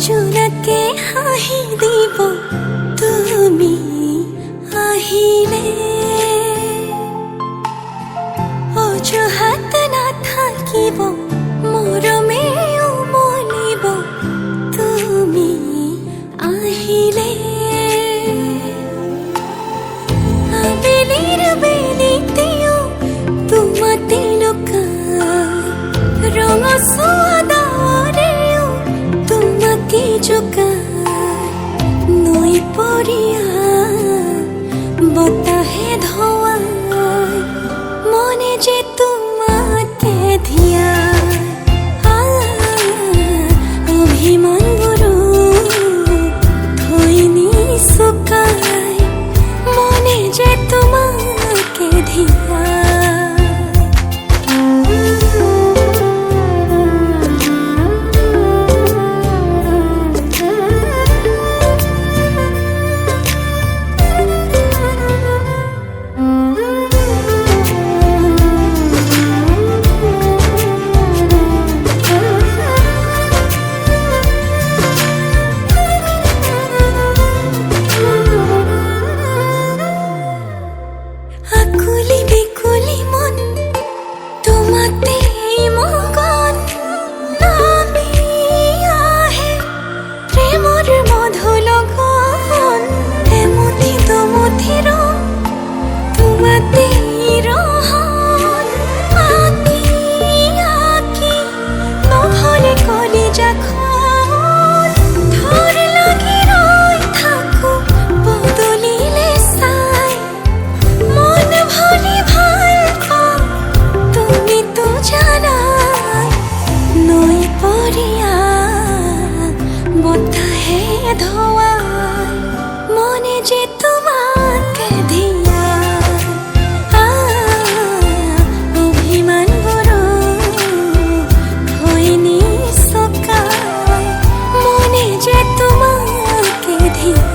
জোনাকে হাঁহি দিব তুমি আহিলে, অজুহাত নাথাকিব মৰমে উমলিব তুমি আহিলে। আবেলিৰ বেলিতেও তোমাতে লুকাই, ৰঙচুৱা ডাৱৰেও তোমাকে জোকাই, নৈ পৰিয়া বতাহে ধোৱাই মনে যে তোমাকে ধিয়া। অভিমানবোৰো থৈ নিচুকাই মনে যে তোমাকে ধিয়া। আকুলি বিকুলি মন তোমাতেই মগন, নামি আহে প্ৰেমৰ মধু লগন। এমুঠি দুমুঠি ৰং তোমাতেই ৰহন, আঁকি আঁকি নহ'লে কলিজাখন। থৰ লাগি ৰৈ থাকো বদলিলে চাই, মন ভৰি ভাল পাওঁ তুমিতো জানাই। নৈ পৰিয়া বতাহে ধোৱাই মনে যে তোমাকে ধিয়া। অভিমানবোৰো থৈ নিচুকাই মনে যে তোমাকে ধিয়া।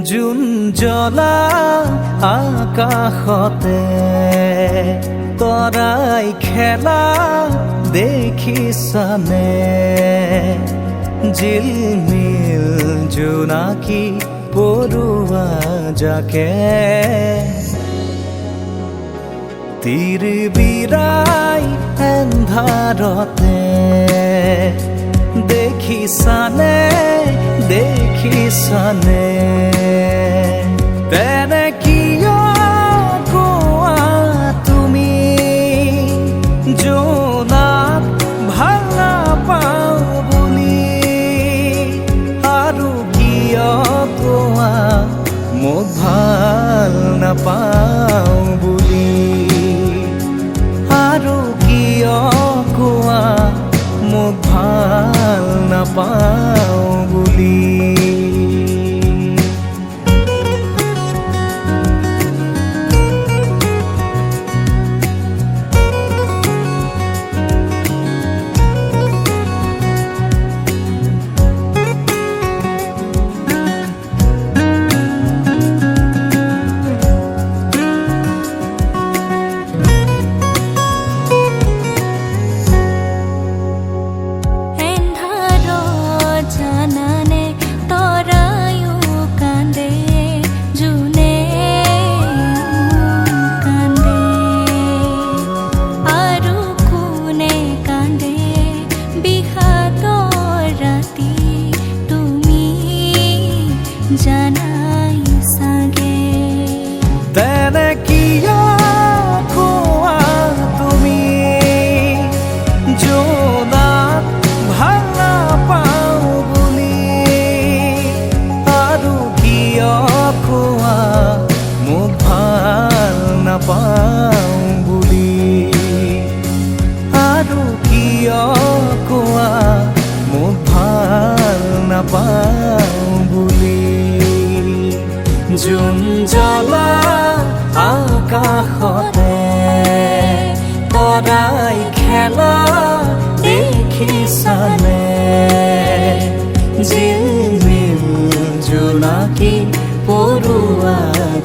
জোন জ্বলা আকাশতে তৰাই খেলা দেখিছানে, জিলমিল জোনাকী পৰুৱা জাকে তীৰ বিৰাই এন্ধাৰতে। দেখিছানে দেখিছানে তেনে কিয় কোৱা তুমি, জোনাক ভাল নাপাওঁ বুলি। আৰু কিয় কোৱা মোক ভাল নাপাওঁ বুলি। আৰু কিয় কোৱা মোক ভাল নাপাওঁ বুলি। এন্ধাৰত জানানে তই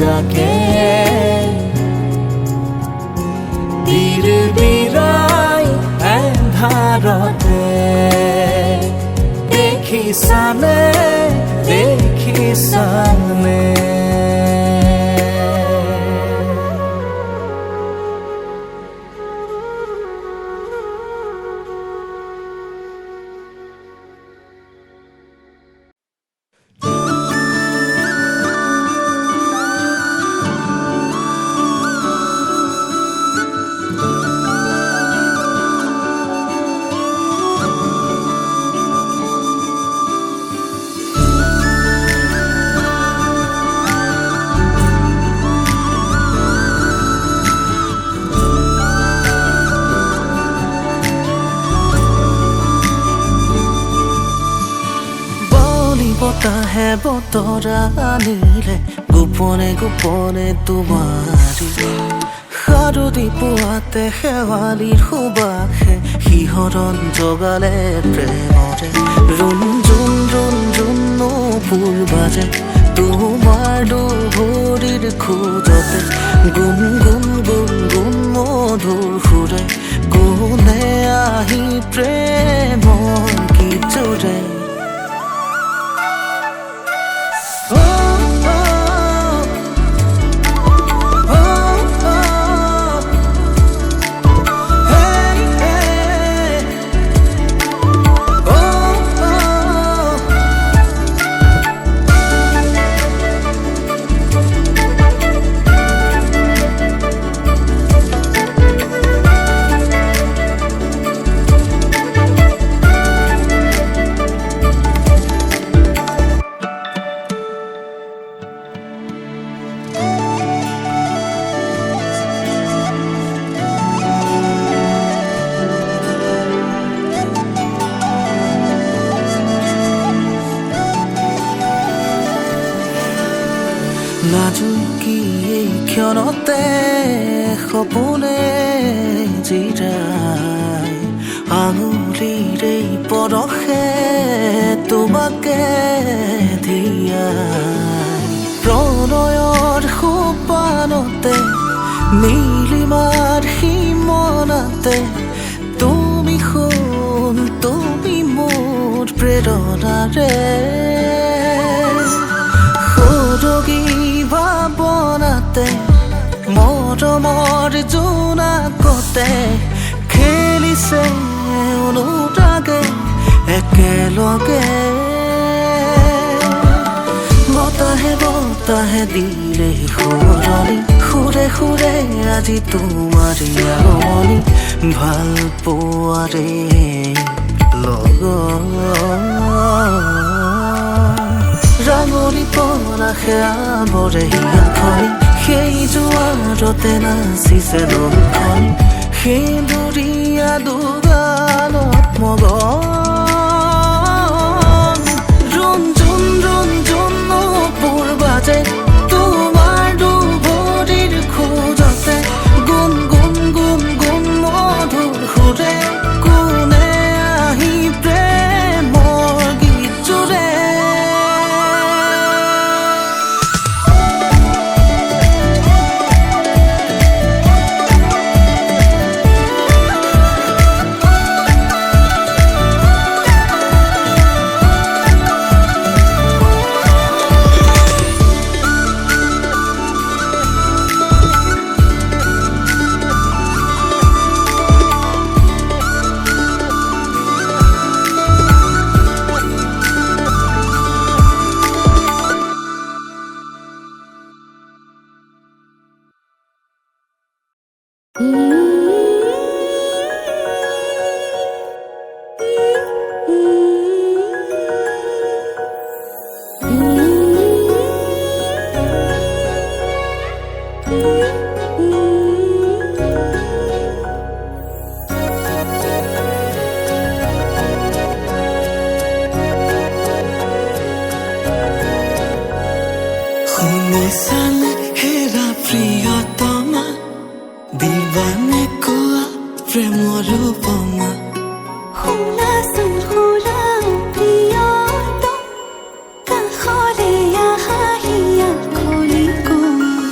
জাগে বিৰাই এন্ধাৰতে দেখিছানে দেখিছানে বতাহে বতৰা আনিলে গোপনে গোপনে তোমাৰি সাৰতি পুৱাতে শেৱালিৰ সুবাসে শিহৰণ জগালে প্ৰেমৰে ৰুণ জুন ৰুণ জুন ফুল বাজে তোমাৰ দুহৰিৰ খোজতে গুণ গুণ গুণ গুণ মধুৰ সুৰে কোনে আহি প্ৰেমৰ গীত জোৰে লাজুকী এই ক্ষণতে সপোনে জিৰাই আঙুলিৰে পৰশে তোমাকে দিয়াই প্ৰণয়ৰ সোপানতে নীলিমাৰ সীমনাতে তুমি সোণ তুমি মোৰ প্ৰেৰণাৰে সৰগী ভাৱনাতে মৰমৰ জোনাকতে খেলিছে অনুৰাগে একেলগে বতাহে বতাহে দিলে সুৰণি সুৰে সুৰে আজি তোমাৰি আগমনি ভাল পোৱাৰে লগত ৰাঙলী পৰাশে আৱৰে হিয়াখনি সেই জোৱাৰতে নাচিছে দলখনি সেই দৰিয়া দুগালত মগন ৰুণ জুন ৰুণ জুন নপুৰ বাজে তোমাৰ দুভৰিৰ খোজতে গুণ গুণ গুণ গুণ মধুৰ সুৰে কোনে আহি প্ৰেমৰ গীত জোৰে শুনিছানে হেৰা প্ৰিয়তমা দিবানে কোৱা প্ৰেমৰ উপমা শুনাচোন শুনা প্ৰিয়তম কাষৰে আহা হিয়া খৰি কোৱা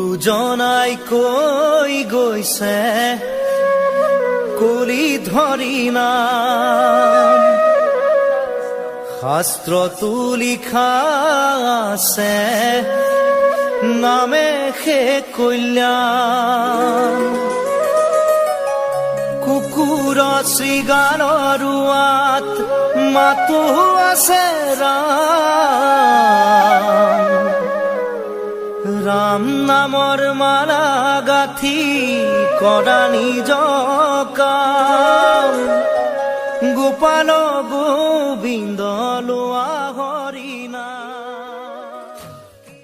গুৰুজনাই কৈ গৈছে কলি ধৰি নাম শাস্ত্ৰতো লিখা আছে নামে সে কল্যাণ কুকুৰ শৃগালৰ ৰুৱাত মাতো আছে ৰাম নামৰ মালা গাঁঠি কৰা নিজ কাম গোপাল গোবিন্দ লো